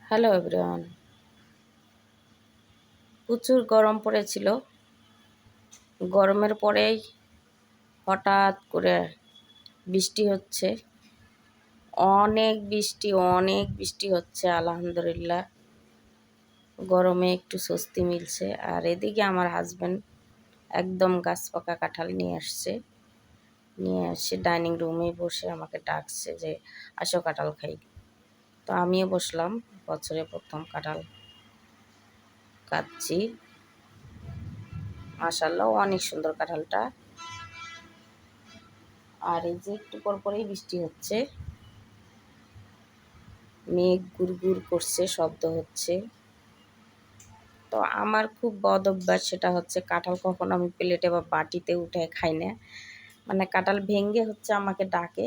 Hello everyone. প্রচুর গরম পড়েছিল। গরমের পরেই হঠাৎ করে বৃষ্টি হচ্ছে। অনেক বৃষ্টি হচ্ছে, আলহামদুলিল্লাহ। গরমে একটু স্বস্তি মিলছে। আর এদিকে আমার হাজব্যান্ড একদম গাছ পাকা কাঁঠাল নিয়ে এসে ডাইনিং রুমে বসে আমাকে ডাকছে যে আসো কাঁঠাল খাই। তো আমিও বসলাম। বছরে প্রথম কাঁঠাল খাচ্ছি। মাশাআল্লাহ, অনেক সুন্দর কাঁঠালটা। আর এই যে একটু পরেই বৃষ্টি হচ্ছে, মেঘ গুড় করছে, শব্দ হচ্ছে। তো আমার খুব বদ অভ্যাস, সেটা হচ্ছে কাঁঠাল কখনো আমি প্লেটে বা বাটিতে উঠে খাই না। মানে কাঁঠাল ভেঙে আমাকে ডাকে,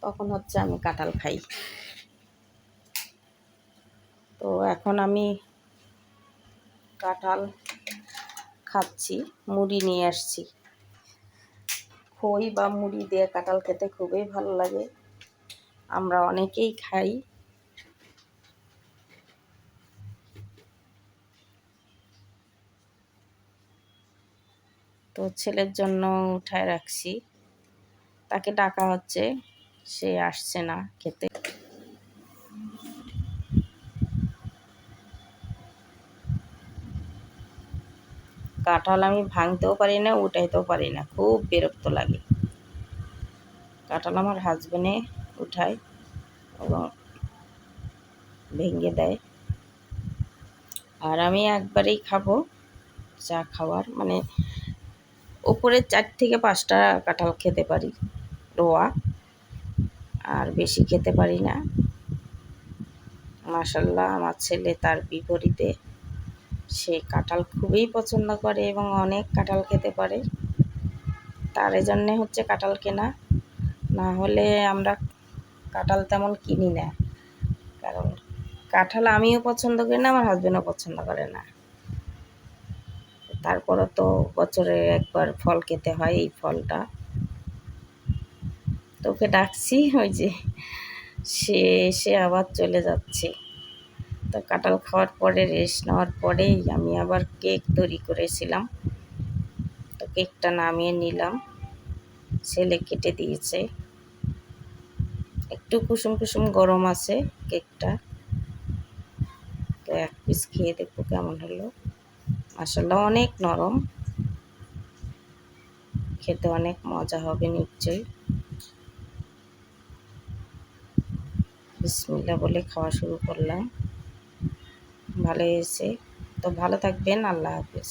তখন আমি কাঁঠাল খাই। তো এখন আমি কাঁঠাল খাচ্ছি, মুড়ি নিয়ে আসছি। খই বা মুড়ি দিয়ে কাঁঠাল খেতে খুবই ভালো লাগে, আমরা অনেকেই খাই। তো ছেলের জন্য উঠায় রাখছি, তাকে ডাকা হচ্ছে, সে আসছে না খেতে। কাঁঠাল আমি ভাঙতেও পারি না, উঠাইতেও পারি না, খুব বিরক্ত লাগে। কাঁঠাল আমার হাজবেন্ডে উঠায় এবং ভেঙে দেয়। আর আমি একবারেই খাবো, যা খাওয়ার মানে উপরে 4 থেকে 5টা কাঁঠাল খেতে পারি রোয়া, আর বেশি খেতে পারি না। মাশাআল্লাহ, আমার ছেলে তার বিপরীতে, সে কাঁঠাল খুবই পছন্দ করে এবং অনেক কাঁঠাল খেতে পারে। তার এজন্যে কাঁঠাল কেনা, না হলে আমরা কাঁঠাল তেমন কিনি না। কারণ কাঁঠাল আমিও পছন্দ করি না, আমার হাজবেন্ডও পছন্দ করে না। তারপরও তো বছরে একবার ফল খেতে হয়, এই ফলটা। তোকে ডাকছি, ওই যে সে এসে আবার চলে যাচ্ছে। তো কাঁঠাল খাওয়ার পরে রেস্ট নেওয়ার পরেই আমি আবার কেক তৈরি করেছিলাম। তো কেকটা নামিয়ে নিলাম, ছেলে কেটে দিয়েছে। একটু কুসুম গরম আছে কেকটা। তো এক পিস খেয়ে দেখবো কেমন হলো। মাশাআল্লাহ, অনেক নরম, খেতে অনেক মজা হবে নিশ্চয়ই। বিসমিল্লাহ বলে খাওয়া শুরু করলাম। ভালো হয়েছে। তো ভালো থাকবেন, আল্লাহ হাফেজ।